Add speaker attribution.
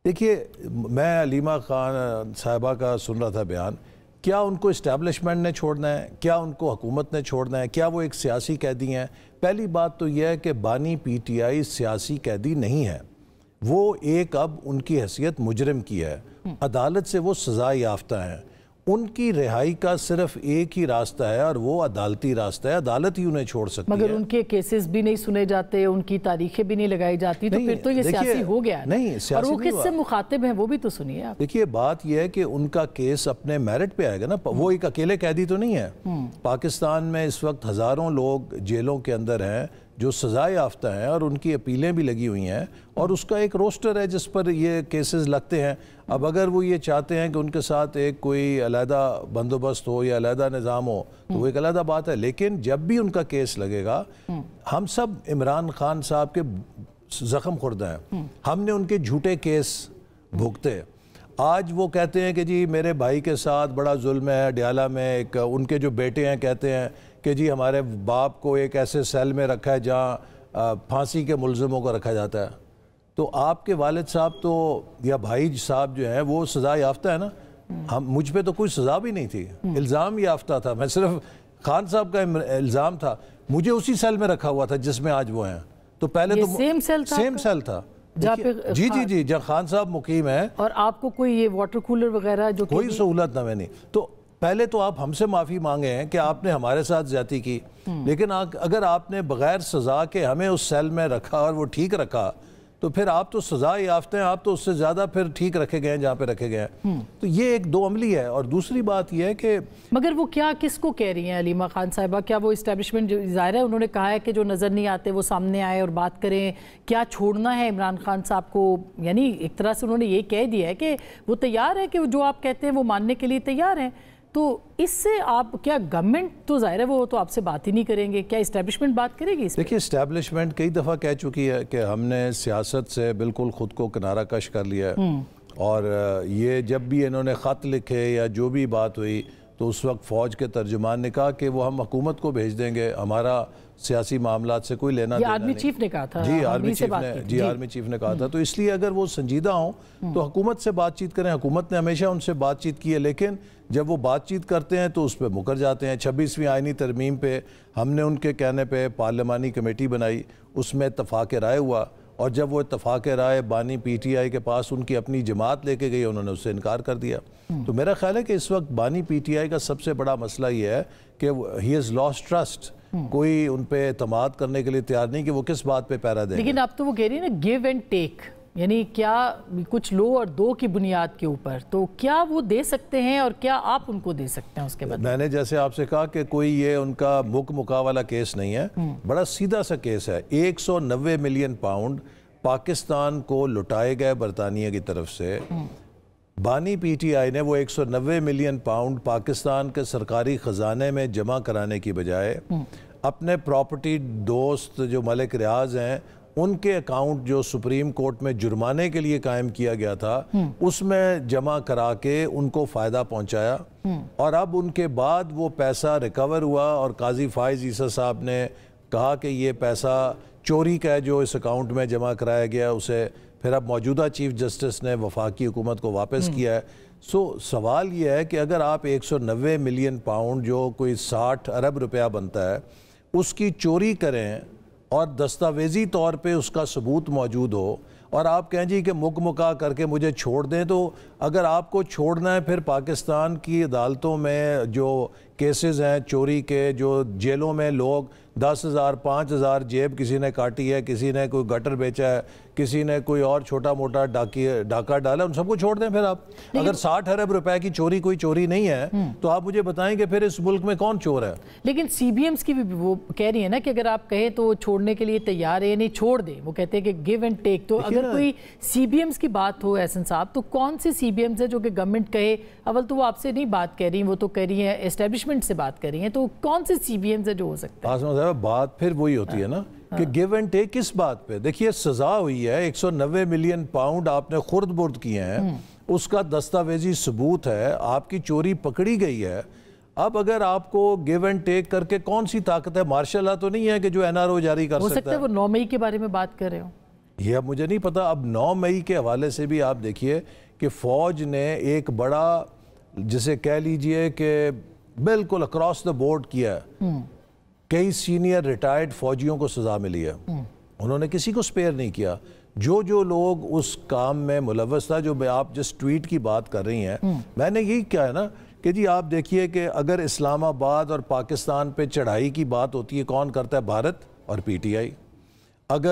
Speaker 1: دیکھیے میں علیمہ خان صاحبہ کا سن رہا تھا بیان، کیا ان کو اسٹیبلشمنٹ نے چھوڑنا ہے، کیا ان کو حکومت نے چھوڑنا ہے، کیا وہ ایک سیاسی قیدی ہیں؟ پہلی بات تو یہ ہے کہ بانی پی ٹی آئی سیاسی قیدی نہیں ہے، وہ ایک اب ان کی حیثیت مجرم کی ہے، عدالت سے وہ سزا یافتہ ہیں، ان کی رہائی کا صرف ایک ہی راستہ ہے اور وہ عدالتی راستہ ہے، عدالت ہی انہیں چھوڑ سکتی ہے۔
Speaker 2: مگر ان کے کیسز بھی نہیں سنے جاتے، ان کی تاریخیں بھی نہیں لگائی جاتی، تو پھر تو یہ سیاسی ہو گیا ہے۔
Speaker 1: نہیں،
Speaker 2: اور وہ کس سے مخاطب ہیں وہ بھی تو سنیے آپ۔
Speaker 1: دیکھیے بات یہ ہے کہ ان کا کیس اپنے میرٹ پہ آئے گا نا، وہ ایک اکیلے قیدی تو نہیں ہے۔ پاکستان میں اس وقت ہزاروں لوگ جیلوں کے اندر ہیں جو سزا یافتہ ہیں اور ان کی اپیلیں بھی لگی ہوئی ہیں، اور اس کا ایک روسٹر ہے جس پر یہ کیسز لگتے ہیں۔ اب اگر وہ یہ چاہتے ہیں کہ ان کے ساتھ ایک کوئی علیحدہ بندوبست ہو یا علیحدہ نظام ہو تو وہ ایک علیحدہ بات ہے، لیکن جب بھی ان کا کیس لگے گا ہم سب عمران خان صاحب کے زخم خوردہ ہیں، ہم نے ان کے جھوٹے کیس بھگتے۔ آج وہ کہتے ہیں کہ جی میرے بھائی کے ساتھ بڑا ظلم ہے ڈیالہ میں، ایک ان کے جو بیٹے ہیں کہتے ہیں کہ جی ہمارے باپ کو ایک ایسے سیل میں رکھا ہے جہاں پھانسی کے ملزموں کو رکھا جاتا ہے۔ تو آپ کے والد صاحب تو یا بھائی صاحب جو ہیں وہ سزا یافتہ ہے نا، مجھ پہ تو کوئی سزا بھی نہیں تھی، الزام یافتہ تھا، میں صرف خان صاحب کا الزام تھا، مجھے اسی سیل میں رکھا ہوا تھا جس میں آج وہ ہیں۔ تو پہلے تو
Speaker 2: سیم
Speaker 1: سیل تھا جی جی جی جہاں خان صاحب مقیم ہیں،
Speaker 2: اور آپ کو کوئی یہ واٹر کولر وغیرہ جو
Speaker 1: کوئی سہولت نہ میں نہیں۔ تو پہلے تو آپ ہم سے معافی مانگے ہیں کہ آپ نے ہمارے ساتھ زیادتی کی، لیکن اگر آپ نے بغیر سزا کے ہمیں اس سیل میں رکھا اور وہ ٹھیک رکھا تو پھر آپ تو سزا یافتہ ہیں، آپ تو اس سے زیادہ پھر ٹھیک رکھے گئے ہیں جہاں پہ رکھے گئے ہیں۔ تو یہ ایک دو عملی ہے، اور دوسری بات یہ ہے کہ
Speaker 2: مگر وہ کیا کس کو کہہ رہی ہیں علیمہ خان صاحبہ؟ کیا وہ اسٹیبلشمنٹ، ظاہر ہے انہوں نے کہا ہے کہ جو نظر نہیں آتے وہ سامنے آئے اور بات کریں، کیا چھوڑنا ہے عمران خان صاحب کو؟ یعنی ایک طرح سے انہوں نے یہ کہہ دیا ہے کہ وہ تیار ہے کہ جو آپ کہتے ہیں وہ ماننے کے لیے تیار ہیں، تو اس سے آپ کیا گورنمنٹ تو ظاہر ہے وہ تو آپ سے بات ہی نہیں کریں گے، کیا اسٹیبلشمنٹ بات کرے گی اس پہ؟
Speaker 1: دیکھیے اسٹیبلشمنٹ کئی دفعہ کہہ چکی ہے کہ ہم نے سیاست سے بالکل خود کو کنارہ کش کر لیا ہے، اور یہ جب بھی انہوں نے خط لکھے یا جو بھی بات ہوئی تو اس وقت فوج کے ترجمان نے کہا کہ وہ ہم حکومت کو بھیج دیں گے، ہمارا سیاسی معاملات سے کوئی لینا دینا نہیں۔
Speaker 2: آرمی چیف نے کہا تھا،
Speaker 1: جی آرمی چیف نے کہا تھا۔ تو اس لیے اگر وہ سنجیدہ ہوں تو حکومت سے بات چیت کریں، حکومت نے ہمیشہ ان سے بات چیت کی ہے، لیکن جب وہ بات چیت کرتے ہیں تو اس پہ مکر جاتے ہیں۔ 26ویں آئینی ترمیم پہ ہم نے ان کے کہنے پہ پارلیمانی کمیٹی بنائی، اس میں اتفاق رائے ہوا، اور جب وہ اتفاق رائے بانی پی ٹی آئی کے پاس ان کی اپنی جماعت لے کے گئی، انہوں نے اس سے انکار کر دیا۔ تو میرا خیال ہے کہ اس وقت بانی پی ٹی آئی کا سب سے بڑا مسئلہ یہ ہے کہ ہی ہیز لاسٹ ٹرسٹ، کوئی ان پہ اعتماد کرنے کے لیے تیار نہیں کہ وہ کس بات پہ پیرا دیں گے۔
Speaker 2: لیکن اب تو وہ کہہ رہی ہیں نا گیو اینڈ ٹیک، یعنی کیا کچھ لو اور دو کی بنیاد کے اوپر، تو کیا وہ دے سکتے ہیں اور کیا آپ ان کو دے سکتے ہیں اس کے بعد؟
Speaker 1: میں نے جیسے آپ سے کہا کہ کوئی یہ ان کا مکا والا کیس نہیں ہے، بڑا سیدھا سا کیس ہے۔ 190 ملین پاؤنڈ پاکستان کو لٹائے گئے برطانیہ کی طرف سے، بانی پی ٹی آئی نے وہ 190 ملین پاؤنڈ پاکستان کے سرکاری خزانے میں جمع کرانے کی بجائے اپنے پراپرٹی دوست جو ملک ریاض ہیں ان کے اکاؤنٹ جو سپریم کورٹ میں جرمانے کے لیے قائم کیا گیا تھا اس میں جمع کرا کے ان کو فائدہ پہنچایا، اور اب ان کے بعد وہ پیسہ ریکور ہوا اور قاضی فائز عیسیٰ صاحب نے کہا کہ یہ پیسہ چوری کا ہے جو اس اکاؤنٹ میں جمع کرایا گیا، اسے پھر اب موجودہ چیف جسٹس نے وفاقی حکومت کو واپس کیا ہے۔ سوال یہ ہے کہ اگر آپ 190 ملین پاؤنڈ جو کوئی 60 ارب روپیہ بنتا ہے اس کی چوری کریں اور دستاویزی طور پہ اس کا ثبوت موجود ہو، اور آپ کہیں جی کہ مکا کر کے مجھے چھوڑ دیں، تو اگر آپ کو چھوڑنا ہے پھر پاکستان کی عدالتوں میں جو کیسز ہیں چوری کے، جو جیلوں میں لوگ 10,000 5,000 جیب کسی نے کاٹی ہے، کسی نے کوئی گٹر بیچا ہے، کسی نے کوئی اور چھوٹا موٹا ڈاکہ ڈالا، ان سب کو چھوڑ دیں پھر آپ۔ اگر 60 ارب روپے کی چوری کوئی چوری نہیں ہے تو آپ مجھے بتائیں کہ پھر اس ملک میں کون چور ہے؟
Speaker 2: لیکن سی بی ایمز کی بھی وہ کہہ رہی ہیں نا کہ اگر آپ کہیں تو چھوڑنے کے لیے تیار ہے، نہیں چھوڑ دیں، وہ کہتے ہیں کہ گیو اینڈ ٹیک۔ تو اگر کوئی سی بی ایمز کی بات ہو احسن صاحب، تو کون سی سی بی ایمز ہے جو کہ گورنمنٹ کہے؟ اول تو وہ آپ سے نہیں بات کہہ رہی، وہ تو کہہ رہی ہیں اسٹیبلشمنٹ سے بات کر رہی ہیں، تو کون سی سی بی ایمز ہے جو ہو سکتا ہے؟
Speaker 1: بات پھر وہی ہوتی ہے نا کہ گیو اینڈ ٹیک کس بات پہ؟ دیکھیے سزا ہوئی ہے، 190 ملین پاؤنڈ آپ نے خرد برد کیے ہیں، اس کا دستاویزی ثبوت ہے، آپ کی چوری پکڑی گئی ہے۔ اب اگر آپ کو گیو اینڈ ٹیک کر کے کون سی طاقت ہے؟ مارشل لا تو نہیں ہے کہ جو این آر او جاری کر سکتا ہے؟
Speaker 2: ہو سکتا ہے وہ 9 مئی کے بارے میں بات کر رہے ہوں۔
Speaker 1: یہ اب مجھے نہیں پتا. اب 9 مئی کے حوالے سے بھی آپ دیکھیے کہ فوج نے ایک بڑا جسے کہہ لیجئے کہ بالکل اکراس دا بورڈ کیا ہے. کئی سینئر ریٹائرڈ فوجیوں کو سزا ملی ہے. انہوں نے کسی کو سپیئر نہیں کیا. جو لوگ اس کام میں ملوث تھا, جو آپ جس ٹویٹ کی بات کر رہی ہیں, میں نے یہی کہا ہے نا کہ جی آپ دیکھیے کہ اگر اسلام آباد اور پاکستان پہ چڑھائی کی بات ہوتی ہے, کون کرتا ہے؟ بھارت اور پی ٹی آئی.